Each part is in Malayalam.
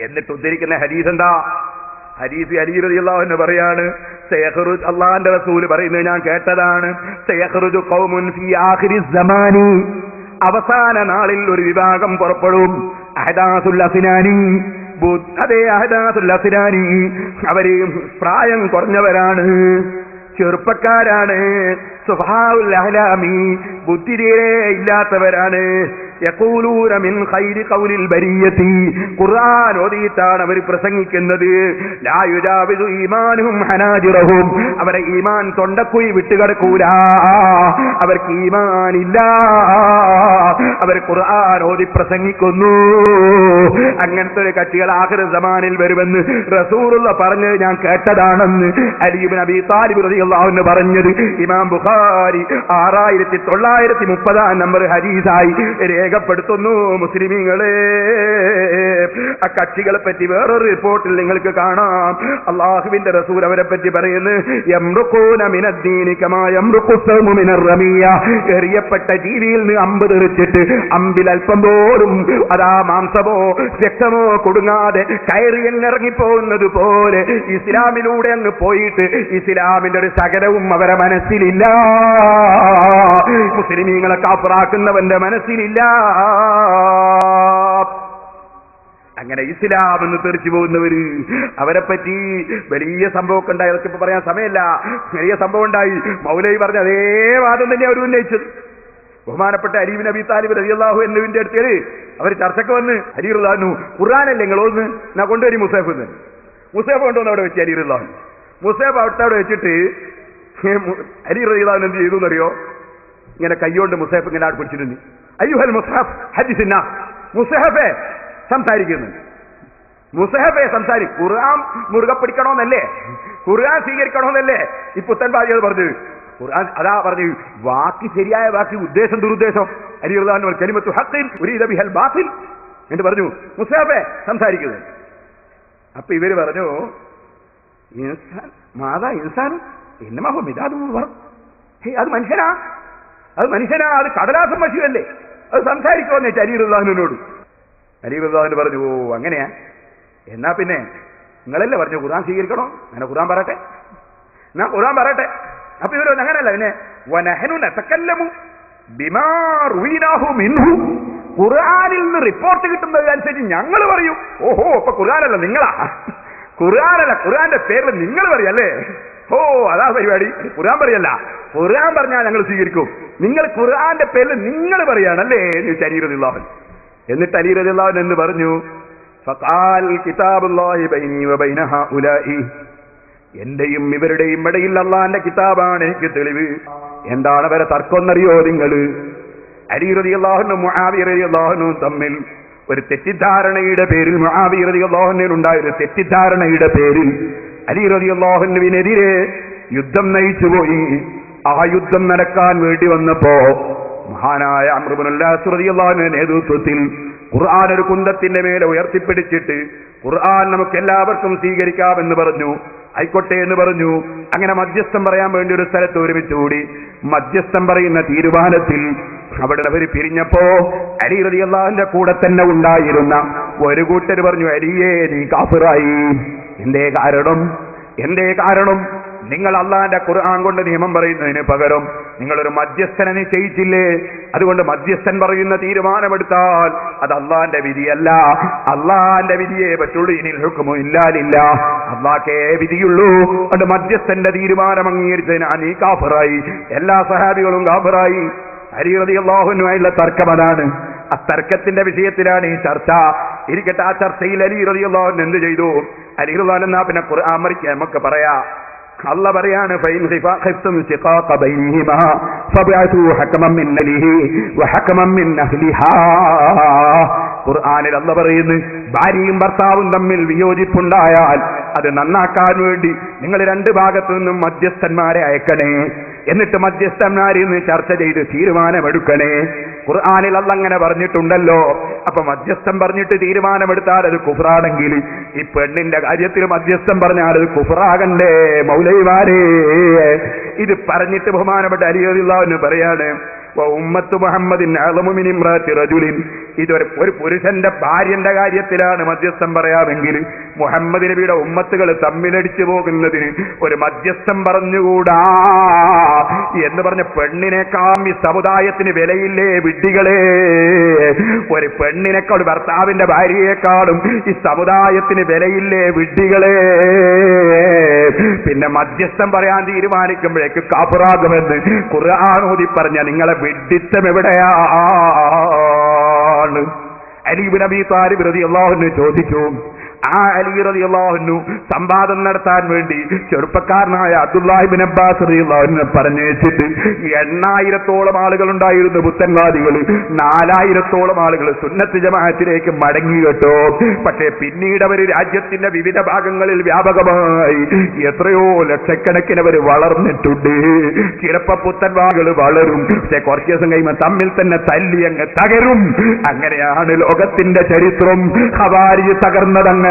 എന്നിട്ട് ഉദ്ധരിക്കുന്ന ഹദീസ് എന്താ? ഹദീസ് അലി റളിയല്ലാഹു അൻഹു പറയാണ്, സയഖ്റുജ്, അല്ലാഹുവിന്റെ റസൂൽ പറയുന്നത് ഞാൻ കേട്ടതാണ്, സയഖ്റുജു ഖൗമുൻ ഫീ ആഖിരിസ് സമാനി, അവസാന നാളിൽ ഒരു വിഭാഗം പുറപ്പെടും, അഹദാസുൽ അസ്നാനി, അതേ അഹദാസുൽ അസ്നാനി, അവര് പ്രായം കുറഞ്ഞവരാണ്, ചെറുപ്പക്കാരാണ്, സുബ്ഹാഉൽ അഹ്ലാമി, ബുദ്ധി തീരെ ഇല്ലാത്തവരാണ്, യഖൂലൂന മിൻ ഖൈരി ഖൗലിൽ ബരിയതി, ഖുർആൻ ഓതിയിട്ടാണ് അവർ പ്രസംഗിക്കുന്നത്, ലാ യുജാവിസു ഈമാനുഹും ഹനാജിറഹും, അവരെ ഈമാൻ തൊണ്ടക്കുഴി വിട്ടുകിടക്കൂല, അവർക്ക് ഈമാൻ ഇല്ല, അവർ ഖുർആൻ ഓതി പ്രസംഗിക്കുന്നു. അങ്ങനത്തെ ഒരു കക്ഷികൾ ആഖിർ സമാനിൽ വരുമെന്ന് റസൂലുള്ളാഹി പറഞ്ഞത് ഞാൻ കേട്ടതാണെന്ന് അലി ഇബ്നു അബീ താലിബ് റളിയല്ലാഹു അൻഹു പറഞ്ഞത് ഇമാം ബുഖാരി 6930 നമ്പർ ഹദീസായി രേഖപ്പെടുത്തുന്നു. മുസ്ലിമീങ്ങളെ, ആ കക്ഷികളെ പറ്റി വേറൊരു റിപ്പോർട്ടിൽ നിങ്ങൾക്ക് കാണാം, അള്ളാഹുവിന്റെ റസൂൽ അവരെ പറ്റി പറയുന്നു, യംറുഖൂന മിനദ്ദീനി കമാ യംറുഖു സൗമു മിനർ റമിയ, എറിയപ്പെട്ട ജീവിയിൽ നിന്ന് അമ്പ് തെറിച്ചിട്ട് അമ്പിൽ അല്പം പോലും അതാ മാംസമോ രക്തമോ കൊടുങ്ങാതെ കയറി ഇറങ്ങിപ്പോകുന്നത് പോലെ ഇസ്ലാമിലൂടെ അങ്ങ് പോയിട്ട് ഇസ്ലാമിന്റെ ഒരു സകലവും അവരെ മനസ്സിലില്ല, മുസ്ലിമീങ്ങളെ കാഫിറാക്കുന്നവന്റെ മനസ്സിലില്ല. അങ്ങനെ ഇസ്ലാം എന്ന് തെറിച്ചു പോകുന്നവര്, അവരെ പറ്റി വലിയ സംഭവമൊക്കെ ഉണ്ടായി, അതൊക്കെ ഇപ്പൊ പറയാൻ സമയമല്ല. വലിയ സംഭവം ഉണ്ടായി, മൗലവി പറഞ്ഞ അതേ വാദം തന്നെ അവർ ഉന്നയിച്ചത്. ബഹുമാനപ്പെട്ട അലി ഇബ്നു അബീ താലിബ് റളിയല്ലാഹു അൻഹുവിന്റെ അടുത്ത് അവർ ചർച്ചയ്ക്ക് വന്ന്, അലി റളിയല്ലാഹു അൻഹു ഖുർആനല്ലേ നിങ്ങളോന്ന്, ഞാൻ കൊണ്ടുവരി മുസാഫ് എന്ന്. മുസാഫ് കൊണ്ടുവന്ന് അവിടെ വെച്ച് അലി റളിയല്ലാഹു അൻഹു, മുസാഫ് അവിടെ വെച്ചിട്ട് അലി റളിയല്ലാഹു അൻഹു എന്ത് ചെയ്തു എന്നറിയോ? ഇങ്ങനെ കൈകൊണ്ട് മുസാഫ് ഇങ്ങനെ ആട് പിടിച്ചിട്ടുണ്ട്. അയ്യുഹൽ മുസ്ഹഫ് ഹദിസിന്ന, മുസ്ഹഫേ സംസാരിക്കുന്നു, മുസ്ഹഫേ സംസാരിക്കും. ഖുർആൻ മുറുകെ പിടിക്കണമെന്നല്ലേ, ഖുർആൻ സ്വീകരിക്കണമെന്നല്ലേ ഈ പുത്തൻവാദികൾ പറഞ്ഞു. ഖുർആൻ അതാ പറഞ്ഞു, വാക്ക് ശരിയായ വാക്ക്, ഉദ്ദേശം ദുരുദ്ദേശം. അലി റളിയല്ലാഹു അൻഹു കലിമത്തു ഹഖ്ഖിൻ ഉരീദ ബിഹൽ ബാത്തിൽ എന്ന് പറഞ്ഞു, മുസ്ഹഫേ സംസാരിക്കുന്നത്. അപ്പൊ ഇവര് പറഞ്ഞു, ഇൻസാൻ മാതാ ഇൻസാൻ ഇന്നമാഹു മിദാദു വർ, അത് മനുഷ്യനാ, അത് മനുഷ്യനാ, അത് കടലാസം പശുവല്ലേ, അത് സംസാരിക്കുമെന്ന് വെച്ചാൽ അലി റളിയല്ലാഹു അൻഹുവിനോട്. അലി റളിയല്ലാഹു അൻഹു പറഞ്ഞു, ഓ അങ്ങനെയാ, എന്നാ പിന്നെ നിങ്ങളല്ലേ പറഞ്ഞു ഖുർആൻ സ്വീകരിക്കണോ, അങ്ങനെ ഖുർആൻ പറയട്ടെ, എന്നാ ഖുർആൻ പറയട്ടെ. അപ്പൊ ഇവരോ അങ്ങനല്ല, പിന്നെ വനഹനു നതകല്ലമു ബിമാ റുവീനാഹു മിൻഹു, ഖുർആനിൽ നിന്ന് റിപ്പോർട്ട് കിട്ടുന്നതനുസരിച്ച് ഞങ്ങൾ പറയും. ഓഹോ, അപ്പൊ ഖുർആനല്ല നിങ്ങളാ, ഖുർആനല്ല, ഖുർആന്റെ പേരിൽ നിങ്ങൾ പറയല്ലേ, ഓ അതാ പരിപാടി. ഖുർആൻ പറയല്ല, ഖുർആൻ പറഞ്ഞാൽ ഞങ്ങൾ സ്വീകരിക്കും, നിങ്ങൾ ഖുർആന്റെ പേരിൽ നിങ്ങൾ പറയാണല്ലേ എന്ന് ചോദിച്ചു അലി റളിയല്ലാഹു അൻഹു. എന്നിട്ട് അലി റളിയല്ലാഹു അൻഹു എന്ന് പറഞ്ഞു, ഫഖാൽ കിതാബുല്ലാഹി ബൈനി വബൈന ഹഉലാഇ, എന്റെയും ഇവരുടെയും ഇടയിൽ അള്ളാന്റെ കിതാബാണ് എനിക്ക് തെളിവ്. എന്താണ് അവരെ തർക്കമെന്നറിയോ നിങ്ങൾ? അലി റളിയല്ലാഹു അൻഹു മുആവിയ റളിയല്ലാഹു അൻഹു തമ്മിൽ ഒരു തെറ്റിദ്ധാരണയുടെ പേരിൽ, മുആവിയ റളിയല്ലാഹു അൻഹു ഉണ്ടായ ഒരു തെറ്റിദ്ധാരണയുടെ പേരിൽ അലി റളിയല്ലാഹു അൻഹുവിനെതിരെ യുദ്ധം നയിച്ചുപോയി. ആ യുദ്ധം നടക്കാൻ വേണ്ടി വന്നപ്പോ മഹാനായ അംർ ഇബ്നുൽ ആസ് റളിയല്ലാഹു അൻഹുവിന്റെ നേതൃത്വത്തിൽ ഖുർആൻ ഒരു കുന്തത്തിന്റെ മേലെ ഉയർത്തിപ്പിടിച്ചിട്ട് ഖുർആൻ നമുക്ക് എല്ലാവർക്കും സ്വീകരിക്കാമെന്ന് പറഞ്ഞു. ആയിക്കോട്ടെ എന്ന് പറഞ്ഞു. അങ്ങനെ മധ്യസ്ഥം പറയാൻ വേണ്ടി ഒരു സ്ഥലത്ത് ഒരുമിച്ച് കൂടി. മധ്യസ്ഥം പറയുന്ന തീരുമാനത്തിൽ അവിടെ അവർ പിരിഞ്ഞപ്പോ അലി റളിയല്ലാഹുവിന്റെ കൂടെ തന്നെ ഉണ്ടായിരുന്ന ഒരു കൂട്ടർ പറഞ്ഞു, അലിയേ നീ കാഫിറായി. എന്തേ കാരണം? നിങ്ങൾ അള്ളാന്റെ ഖുർആൻ കൊണ്ട് നിയമം പറയുന്നതിന് പകരം നിങ്ങളൊരു മധ്യസ്ഥനെ നിശ്ചയിച്ചില്ലേ? അതുകൊണ്ട് മധ്യസ്ഥൻ പറയുന്ന തീരുമാനമെടുത്താൽ അത് അള്ളാന്റെ വിധിയല്ല, അള്ളാന്റെ വിധിയെ പറ്റുള്ളൂ. ഇനിൽ ഹുക്മു ഇല്ലാ ലില്ലാഹ്, അള്ളാഹ്ക്കേ വിധിയുള്ളൂ. അതുകൊണ്ട് മധ്യസ്ഥന്റെ തീരുമാനം അംഗീകരിച്ചതിന് നീ കാഫിറായി, എല്ലാ സഹാബികളും കാഫിറായി. അലി റളിയല്ലാഹു അൻഹുമായുള്ള തർക്കം അതാണ്. ആ തർക്കത്തിന്റെ വിഷയത്തിലാണ് ഈ ചർച്ച. ഇരിക്കട്ടെ, ആ ചർച്ചയിൽ അലി റളിയല്ലാഹു അൻഹു എന്ത് ചെയ്തു? അലി റളിയല്ലാഹു അൻഹു പിന്നെ ഖുർആൻ മറിക്കാൻ നമുക്ക് പറയാ. അല്ല പറയാണ്, ഫൈൻ ഖിഫ്തും ശിഖാഖ ബൈനിഹിമാ ഫബഅതു ഹകമൻ മിൻ അഹ്ലിഹി വഹകമൻ മിൻ അഹ്ലിഹാ. ഖുർആനിൽ അല്ല പറയുന്നു, ഭാര്യയും ഭർത്താവും തമ്മിൽ വിയോജിപ്പുണ്ടായാൽ അത് നന്നാക്കാൻ വേണ്ടി നിങ്ങൾ രണ്ട് ഭാഗത്തു നിന്നും മധ്യസ്ഥന്മാരെ അയക്കണേ. എന്നിട്ട് മധ്യസ്ഥന്മാരിൽ നിന്ന് ചർച്ച ചെയ്ത് തീരുമാനമെടുക്കണേ. ഖുർആനിൽ അല്ല അങ്ങനെ പറഞ്ഞിട്ടുണ്ടല്ലോ. അപ്പൊ മധ്യസ്ഥം പറഞ്ഞിട്ട് തീരുമാനമെടുത്താൽ അത് കുഫ്റാണെങ്കിൽ ഈ പെണ്ണിന്റെ കാര്യത്തിൽ മധ്യസ്ഥം പറഞ്ഞാൽ അത് കുഫ്റാകണ്ടേ മൗലവിമാരെ? ഇത് പറഞ്ഞിട്ട് ബഹുമാനപ്പെട്ട അലി റളിയല്ലാഹു അൻഹു പറയാണ്, ഉമ്മത്തു മുഹമ്മദിൻ അഅ്ളമു മിൻ ഇംറാത്തി റജുലിൻ, ഒരു പുരുഷന്റെ ഭാര്യന്റെ കാര്യത്തിലാണ് മധ്യസ്ഥം പറയാമെങ്കിൽ മുഹമ്മദ് നബിയുടെ ഉമ്മത്തുകൾ തമ്മിലടിച്ചു പോകുന്നതിന് ഒരു മധ്യസ്ഥം പറഞ്ഞുകൂടാ എന്ന് പറഞ്ഞ പെണ്ണിനേക്കാൾ ഈ സമുദായത്തിന് വിലയില്ലേ വിഡ്ഢികളെ? ഒരു പെണ്ണിനേക്കാൾ ഭർത്താവിന്റെ ഭാര്യയെക്കാളും ഈ സമുദായത്തിന് വിലയില്ലേ വിഡ്ഢികളെ? പിന്നെ മധ്യസ്ഥം പറയാൻ തീരുമാനിക്കുമ്പോഴേക്ക് കാഫിറാകുമെന്ന് ഖുർആൻ ഓതി പറഞ്ഞ നിങ്ങളെ വിഡ്ഢിത്തം എവിടെയാണ്? അലി ഇബ്നു അബീ താലിബ് റളിയല്ലാഹു അൻഹു ചോദിച്ചു. ആ അലി റളിയല്ലാഹു അൻഹു സംവാദം നടത്താൻ വേണ്ടി ചെറുപ്പക്കാരനായ അബ്ദുല്ലാഹി ഇബ്നു അബ്ബാസ് റളിയല്ലാഹു അൻഹു പറഞ്ഞേച്ചിട്ട് 8000-ഓളം ആളുകൾ ഉണ്ടായിരുന്നു പുത്തൻവാദികൾ. 4000-ഓളം ആളുകൾ സുന്നത്ത് ജമാഅത്തിലേക്ക് മടങ്ങി കേട്ടോ. പക്ഷേ പിന്നീട് അവർ രാജ്യത്തിന്റെ വിവിധ ഭാഗങ്ങളിൽ വ്യാപകമായി എത്രയോ ലക്ഷക്കണക്കിന് അവർ വളർന്നിട്ടുണ്ട്. ചിലപ്പോ പുത്തൻവാദികൾ വളരും, പക്ഷെ കുറച്ച് ദിവസം കഴിയുമ്പോൾ തമ്മിൽ തന്നെ തല്ലി അങ്ങ് തകരും. അങ്ങനെയാണ് ലോകത്തിന്റെ ചരിത്രം. ഖവാരിജ് തകർന്നത് അങ്ങനെയാണ്.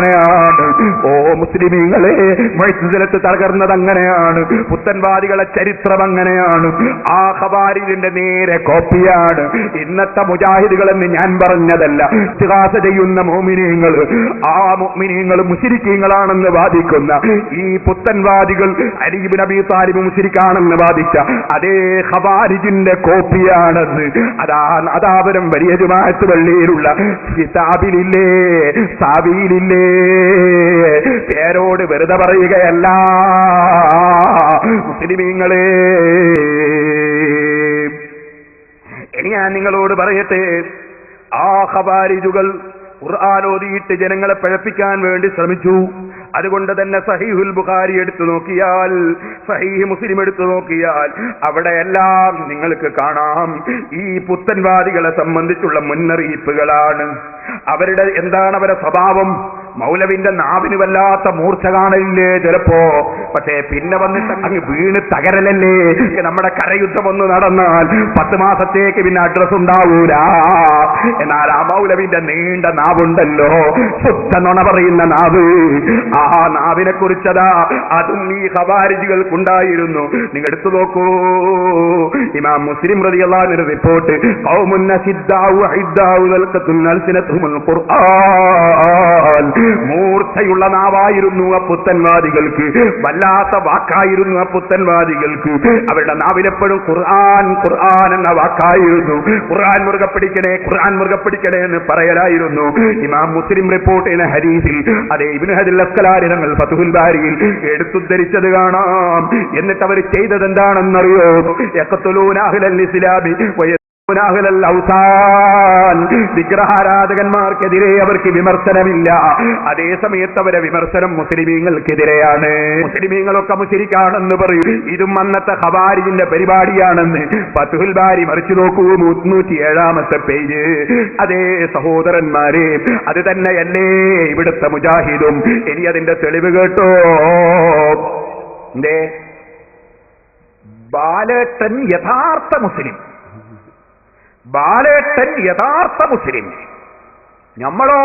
ഓ മുസ്ലിമീങ്ങളെ, മുഅ്തസിലത്ത് തകർന്നത് അങ്ങനെയാണ്. പുത്തൻവാദികളെ ചരിത്രം അങ്ങനെയാണ്. ആ ഖവാരിജിന്റെ നേരെ കോപ്പിയാണ് ഇന്നത്തെ മുജാഹിദുകളെന്ന് ഞാൻ പറഞ്ഞതല്ല. ഇസ്തിഗാസ ചെയ്യുന്ന മുഅ്മിനീങ്ങൾ, ആ മുഅ്മിനീങ്ങൾ മുശ്രിക്കീങ്ങളാണെന്ന് വാദിക്കുന്ന ഈ പുത്തൻവാദികൾ അലി ഇബ്നു അബീ താലിബ് മുശ്രിക്കാണെന്ന് വാദിച്ച അതേ ഖവാരിജിന്റെ കോപ്പിയാണെന്ന് അതാവരം വലിയ ജുമാഅത്ത് പള്ളിയിലുള്ള കിതാബിലില്ലേ, സാബീലില്ലേ, പേരോട് വെറുതെ പറയുകയല്ല മുസ്ലിമീങ്ങളെ. ഇനി ഞാൻ നിങ്ങളോട് പറയട്ടെ, ആ ഖവാരിജുകൾ ഖുർആൻ ഓതിയിട്ട് ജനങ്ങളെ പഴപ്പിക്കാൻ വേണ്ടി ശ്രമിച്ചു. അതുകൊണ്ട് തന്നെ സഹീഹുൽ ബുഖാരി എടുത്തു നോക്കിയാൽ, സഹീഹ് മുസ്ലിം എടുത്തു നോക്കിയാൽ അവിടെയെല്ലാം നിങ്ങൾക്ക് കാണാം ഈ പുത്തൻവാദികളെ സംബന്ധിച്ചുള്ള മുന്നറിയിപ്പുകളാണ്. അവരുടെ എന്താണ് അവരുടെ സ്വഭാവം? മൗലവിന്റെ നാവിന് വല്ലാത്ത മൂർച്ച കാണലില്ലേ ചിലപ്പോ, പക്ഷേ പിന്നെ വന്നിട്ട് അങ്ങ് വീണ് തകരലല്ലേ. നമ്മുടെ കരയുദ്ധം ഒന്ന് നടന്നാൽ 10 മാസത്തേക്ക് പിന്നെ അഡ്രസ് ഉണ്ടാവൂല. എന്നാൽ ആ മൗലവിന്റെ നീണ്ട നാവുണ്ടല്ലോ, ശുദ്ധ നുണ പറയുന്ന നാവ്, ആ നാവിനെ കുറിച്ചതാ അതും ഈ ഖവാരിജികൾക്കുണ്ടായിരുന്നു. നിങ്ങൾ എടുത്തു നോക്കൂ, ഇമാം മുസ്ലിം റളിയല്ലാഹു അൻഹു റിപ്പോർട്ട്, ഖൗമുൻ നസിദ്ദാഉ ഇദ്ദാഉ ദൽഖത്തുൻ അൽസിനതുൽ ഖുർആൻ. മൂർച്ചയുള്ള നാവായിരുന്നു ആ പുത്തൻവാദികൾക്ക്, വല്ലാത്ത വാക്കായിരുന്നു ആ പുത്തൻവാദികൾക്ക്. അവരുടെ നാവിലെപ്പോഴും ഖുർആൻ ഖുർആൻ എന്ന വാക്കായിരുന്നു. ഖുർആൻ മുറുകെ പിടിക്കണേ, ഖുർആൻ മുറുകെ പിടിക്കണേ എന്ന് പറയലായിരുന്നു. ഇമാം മുസ്ലിം റിപ്പോർട്ട് ചെയ്യുന്ന ഹദീസിൽ അതേ ഇബ്നു ഹജർ അസ്ഖലാനി തങ്ങൾ ഫത്ഹുൽ ബാരിയിൽ എടുത്തുദ്ധരിച്ചത് കാണാം. എന്നിട്ട് അവർ ചെയ്തത് എന്താണെന്നറിയോ? യഖ്തുലൂന അഹ്ലൽ ഇസ്ലാമി വിഗ്രഹാരാധകന്മാർക്കെതിരെ അവർക്ക് വിമർശനമില്ല. അതേ സമയത്ത് അവരെ വിമർശനം മുസ്ലിമീങ്ങൾക്കെതിരെയാണ്. മുസ്ലിമീങ്ങളൊക്കെ മുശ്രിക്കാണെന്ന് പറയും. ഇതും അന്നത്തെ ഖവാരിജിന്റെ പരിപാടിയാണെന്ന് ഫത്ഹുൽ ബാരി മറിച്ചു നോക്കൂ, 307-ാമത്തെ പേജ്. അതേ സഹോദരന്മാരെ, അത് തന്നെയല്ലേ ഇവിടുത്തെ മുജാഹിദും. ഇനി അതിന്റെ തെളിവ് കേട്ടോ. ബാലേട്ടൻ യഥാർത്ഥ മുസ്ലിം, ബാലേട്ടൻ യഥാർത്ഥ മുസ്ലിം. നമ്മളോ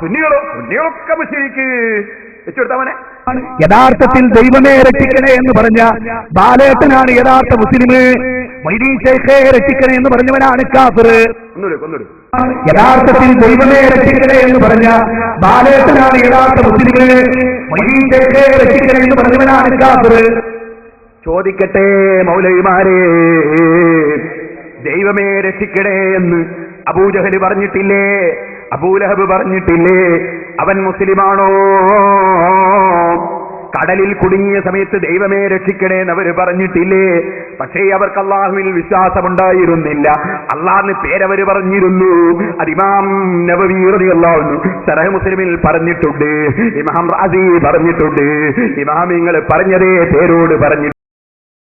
സുന്നികളൊക്കെ മുസ്ലിക്ക് വെച്ചുകൊടുത്തവനെ. യഥാർത്ഥത്തിൽ ദൈവമേ രക്ഷിക്കണേ എന്ന് പറഞ്ഞ ബാലേട്ടനാണ് യഥാർത്ഥ മുസ്ലിം. മൊയ്തീൻ ശൈഖേ രക്ഷിക്കണേ എന്ന് പറഞ്ഞവനാണ് കാഫിർ. യഥാർത്ഥത്തിൽ ദൈവമേ രക്ഷിക്കണേ എന്ന് പറഞ്ഞ ബാലേട്ടനാണ് യഥാർത്ഥ മുസ്ലിം. മൊയ്തീൻ ശൈഖേ രക്ഷിക്കണേ എന്ന് പറഞ്ഞവനാണ് കാഫിർ. ചോദിക്കട്ടെ മൗലവിമാരെ, ദൈവമേ രക്ഷിക്കണേ എന്ന് അബൂജഹൽ പറഞ്ഞിട്ടില്ലേ? അബൂലഹബ് പറഞ്ഞിട്ടില്ലേ? അവൻ മുസ്ലിമാണോ? കടലിൽ കുടുങ്ങിയ സമയത്ത് ദൈവമേ രക്ഷിക്കണേ എന്നവര് പറഞ്ഞിട്ടില്ലേ? പക്ഷേ അവർക്ക് അള്ളാഹുവിൽ വിശ്വാസമുണ്ടായിരുന്നില്ല. അള്ളാഹിന് പേരവര് പറഞ്ഞിരുന്നു. അത് ഇമാം നവവി റളിയല്ലാഹു അൻഹു ശറഹ് മുസ്ലിമിൽ പറഞ്ഞിട്ടുണ്ട്, ഇമാം റാസി പറഞ്ഞിട്ടുണ്ട്. ഇമാമിങ്ങൾ പറഞ്ഞതേ പേരോട് പറഞ്ഞു.